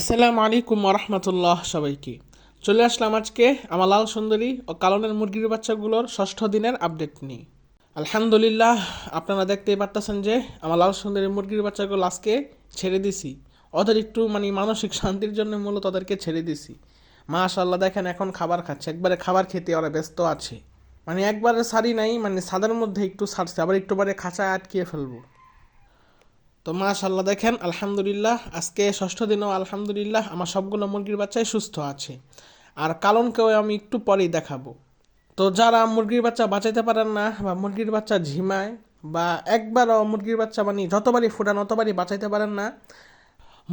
আসসালামু আলাইকুম রহমতুল্লাহ। সবাইকে চলে আসলাম আজকে আমার লাল সুন্দরী ও কালনের মুরগির বাচ্চাগুলোর ষষ্ঠ দিনের আপডেট নিয়ে। আলহামদুলিল্লাহ, আপনারা দেখতেই পারতেছেন যে আমার লাল সুন্দরী মুরগির বাচ্চাগুলো আজকে ছেড়ে দিছি। ওদের একটু মানসিক শান্তির জন্য মূলত ওদেরকে ছেড়ে দিছি। মাশাআল্লাহ, দেখেন এখন খাবার খাচ্ছে, একবারে খাবার খেতে ওরা ব্যস্ত আছে। একবারে সারি নাই, ছাদের মধ্যে একটু ছাড়ছে, আবার একটু পরে খাঁচায় আটকিয়ে ফেলবো। তো মাশাআল্লাহ দেখেন, আলহামদুলিল্লাহ আজকে ষষ্ঠ দিনও আলহামদুলিল্লাহ আমার সবগুলো মুরগির বাচ্চাই সুস্থ আছে। আর কালনকেও আমি একটু পরেই দেখাবো। তো যারা মুরগির বাচ্চা বাঁচাইতে পারেন না বা মুরগির বাচ্চা ঝিমায় বা একবারও মুরগির বাচ্চা যতবারই ফুটান অতবারই বাঁচাইতে পারেন না,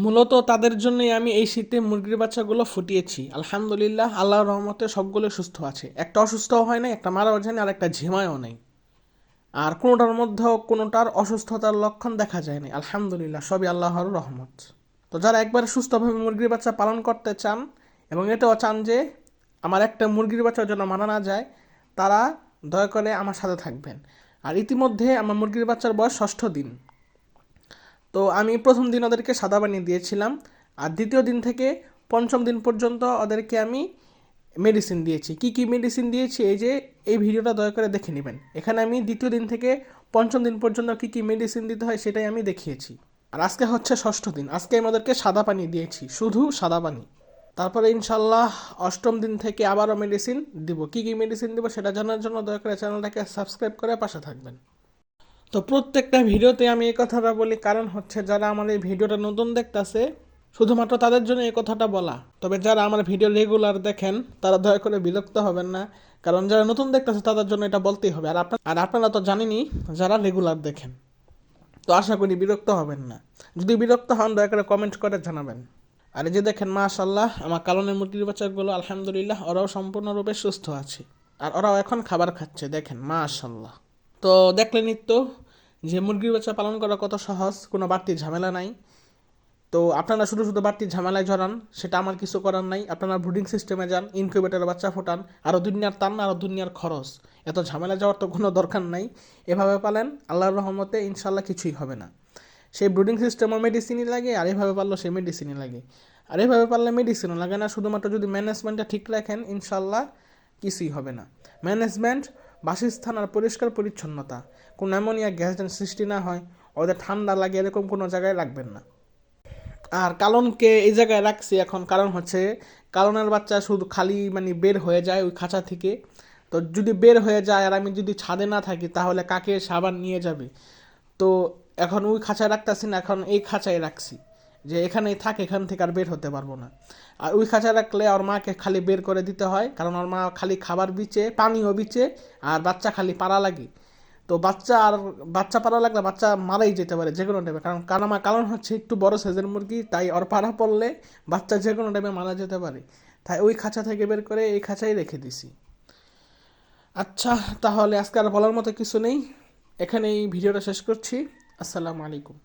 মূলত তাদের জন্যই আমি এই শীতে মুরগির বাচ্চাগুলো ফুটিয়েছি। আলহামদুলিল্লাহ আল্লাহর রহমতে সবগুলো সুস্থ আছে, একটা অসুস্থও হয় না, একটা মারাও যায় না, আর একটা ঝিমায়ও নেই। আর কোনোটার মধ্যেও কোনোটার অসুস্থতার লক্ষণ দেখা যায়নি। আলহামদুলিল্লাহ, সবই আল্লাহর রহমত। তো যারা একবারে সুস্থভাবে মুরগির বাচ্চা পালন করতে চান এবং এটাও চান যে আমার একটা মুরগির বাচ্চা যেন মারা না যায়, তারা দয়া করে আমার সাথে থাকবেন। আর ইতিমধ্যে আমার মুরগির বাচ্চার বয়স ষষ্ঠ দিন। তো আমি প্রথম দিন ওদেরকে সাদা পানি দিয়েছিলাম, আর দ্বিতীয় দিন থেকে পঞ্চম দিন পর্যন্ত ওদেরকে আমি মেডিসিন দিয়েছি। কি কি মেডিসিন দিয়েছি এই ভিডিওটা দয়া করে দেখে নেবেন। এখানে আমি দ্বিতীয় দিন থেকে পঞ্চম দিন পর্যন্ত কি কি মেডিসিন দিতে হয় সেটাই আমি দেখিয়েছি। আর আজকে হচ্ছে ষষ্ঠ দিন, আজকে আমাদেরকে সাদা পানি দিয়েছি, শুধু সাদা পানি। তারপরে ইনশাল্লাহ অষ্টম দিন থেকে আবারও মেডিসিন দিব। কি কি মেডিসিন দিব সেটা জানার জন্য দয়া করে চ্যানেলটাকে সাবস্ক্রাইব করে পাশে থাকবেন। তো প্রত্যেকটা ভিডিওতে আমি এই কথাটা বলি, কারণ হচ্ছে যারা আমার এই ভিডিওটা নতুন দেখতেছে শুধুমাত্র তাদের জন্য এই কথাটা বলা। তবে যারা আমার ভিডিও রেগুলার দেখেন তারা দয়া করে বিরক্ত হবেন না, কারণ যারা নতুন দেখতেছে তাদের জন্য এটা বলতেই হবে। আর আপনারা তো জানেনই যারা রেগুলার দেখেন। তো আশা করি বিরক্ত হবেন না। যদি বিরক্ত হন দয়া করে কমেন্ট করে জানাবেন। আর এই যে দেখেন মাশাআল্লাহ আমার কালনের মুরগির বাচ্চাগুলো আলহামদুলিল্লাহ ওরাও সম্পূর্ণরূপে সুস্থ আছে। আর ওরাও এখন খাবার খাচ্ছে, দেখেন মাশাআল্লাহ। তো দেখলেনই তো যে মুরগির বাচ্চা পালন করা কত সহজ, কোনো বাড়তি ঝামেলা নাই। তো আপনারা শুধু শুধু বাড়তি ঝামেলায় জড়ান, সেটা আমার কিছু করার নাই। আপনারা ব্রুডিং সিস্টেমে যান, ইনকিউবেটরে বাচ্চা ফোটান, আরও দুনিয়ার টান, আরও দুনিয়ার খরচ, এত ঝামেলা যাওয়ার তো কোনো দরকার নাই। এভাবে পালেন আল্লাহর রহমতে ইনশাল্লাহ কিছুই হবে না। সেই ব্রুডিং সিস্টেমও মেডিসিনই লাগে, আর এভাবে পারলেও সেই মেডিসিনই লাগে। আর এভাবে পারলে মেডিসিনও লাগে না, শুধুমাত্র যদি ম্যানেজমেন্টটা ঠিক রাখেন ইনশাল্লাহ কিছুই হবে না। ম্যানেজমেন্ট, বাসস্থান আর পরিষ্কার পরিচ্ছন্নতা, কোনো অ্যামোনিয়া গ্যাস যেন সৃষ্টি না হয়, ওদের ঠান্ডা লাগে এরকম কোনো জায়গায় রাখবেন না। আর কালনকে এই জায়গায় রাখছি এখন, কারণ হচ্ছে কালনের বাচ্চা শুধু খালি বের হয়ে যায় ওই খাঁচা থেকে। তো যদি বের হয়ে যায় আর আমি যদি ছাদে না থাকি তাহলে কাকে সাবান নিয়ে যাবে। তো এখন ওই খাঁচায় রাখতেছি না, এখন এই খাঁচায় রাখছি যে এখানেই থাক, এখান থেকে আর বের হতে পারবো না। আর ওই খাঁচায় রাখলে ওর মাকে খালি বের করে দিতে হয়, কারণ ওর মা খালি খাবার বিচে, পানিও বিচে, আর বাচ্চা খালি পাড়া লাগে। তো বাচ্চা পাড়া লাগলে বাচ্চা মারাই যেতে পারে যে কোনো টাইমে, আমার কারণ হচ্ছে একটু বড় সাইজের মুরগি, তাই ওর পাড়া পড়লে বাচ্চা যে কোনো টাইমে মারা যেতে পারে। তাই ওই খাঁচা থেকে বের করে এই খাঁচাই রেখে দিছি। আচ্ছা, তাহলে আজকে আর বলার মতো কিছু নেই, এখানেই ভিডিওটা শেষ করছি। আসসালামু আলাইকুম।